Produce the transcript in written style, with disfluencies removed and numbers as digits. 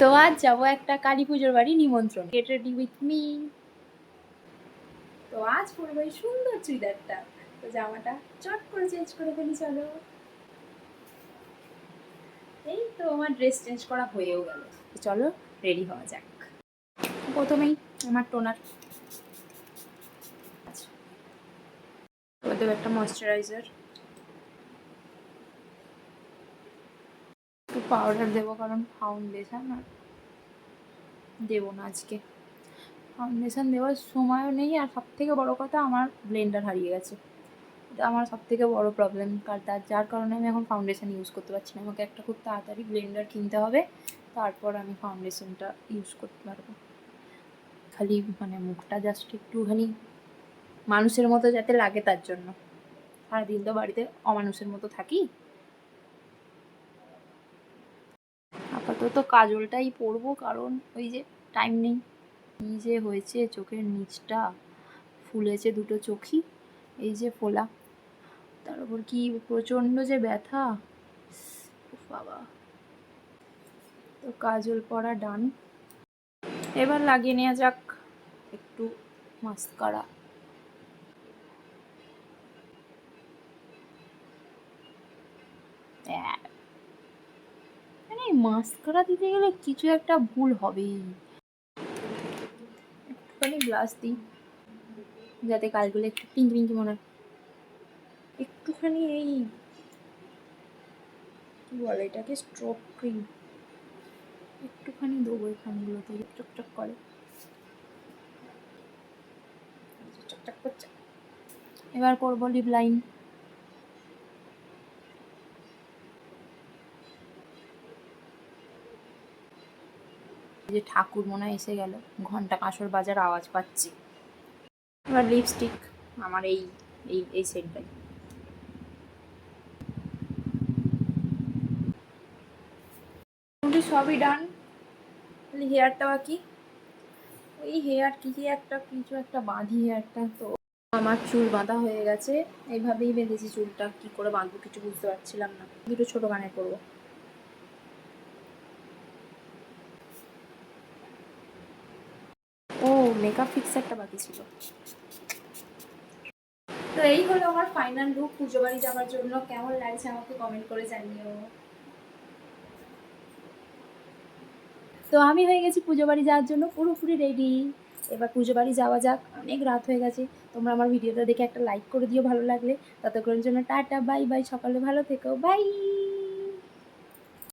তো আজ যাবো একটা কালী পুজোর বাড়ি নিমন্ত্রণ। Get ready with me. তো আজ পরবো এই সুন্দর চুড়িদারটা, তো জামাটা চট করে চেঞ্জ করে ফেলি। চলো, এই তো আমার ড্রেস চেঞ্জ করা হয়েও গেল। চলো রেডি হওয়া যাক। প্রথমেই আমার টোনার, দেবো একটা ময়শ্চারাইজার, একটু পাউডার দেবো কারণ ফাউন্ডেশন আর দেবো না আজকে। ফাউন্ডেশন দেওয়ার সময়ও নেই, আর সব থেকে বড়ো কথা আমার ব্লেন্ডার হারিয়ে গেছে। এটা আমার সব থেকে বড়ো প্রবলেম, যার কারণে আমি এখন ফাউন্ডেশন ইউজ করতে পারছি না। আমাকে একটা খুব তাড়াতাড়ি ব্লেন্ডার কিনতে হবে, তারপর আমি ফাউন্ডেশনটা ইউজ করতে পারবো। খালি মানে মুখটা জাস্ট একটুখানি মানুষের মতো যাতে লাগে, তার জন্য। সারাদিন তো বাড়িতে অমানুষের মতো থাকি। আপাতত কাজলটাই পরবো, কারণ ওই যে টাইম নেই। এই যে হয়েছে চোখের নিচটা ফুলেছে, দুটো চোখই এই যে ফোলা, তার উপর কি প্রচণ্ড যে ব্যথা বাবা। তো কাজল পরা ডান, এবার লাগিয়ে নেওয়া যাক একটু মাস্কারা। মানে মাস্কারা দিতে গেলে কিছু একটা ভুল হবেই। একটুখানি ব্লাশ দিই যাতে কালগুলো একটু পিঙ্ক পিঙ্কি মনে হয়। একটুখানি এই কি বলে এটাকে, স্ট্রোক ক্রিম একটুখানি দেবো এখানগুলোতে, চকচক করে, চকচক করছে। এবার করবো লিপ লাইন। যে ঠাকুর মনে হয় এসে গেল, ঘন্টা কাঁসর বাজার আওয়াজ পাচ্ছি। এবার লিপস্টিক, আমার এই এই এই সেটটাই। সবই ডান, খালি হেয়ারটা বাকি। ওই হেয়ার কিছু একটা বাঁধি হেয়ারটা। তো আমার চুল বাঁধা হয়ে গেছে, এইভাবেই বেঁধেছি চুলটা। কি করে বাঁধবো কিছু বুঝতে পারছিলাম না। দুটো ছোট কানে করবো। ও মেকআপ ফিক্সারটা বাকি ছিল। তো এই হলো আমার ফাইনাল লুক পুজো বাড়ি যাওয়ার জন্য। কেমন লাগছে আমাকে কমেন্ট করে জানিও। তো আমি হয়ে গেছি পুজো বাড়ি যাওয়ার জন্য পুরোপুরি রেডি। এবার পুজো বাড়ি যাওয়া যাক, অনেক রাত হয়ে গেছে। তোমরা আমার ভিডিওটা দেখে একটা লাইক করে দিও ভালো লাগলে। ততক্ষণের জন্য টাটা, বাই বাই, সকালে ভালো থেকো, বাই।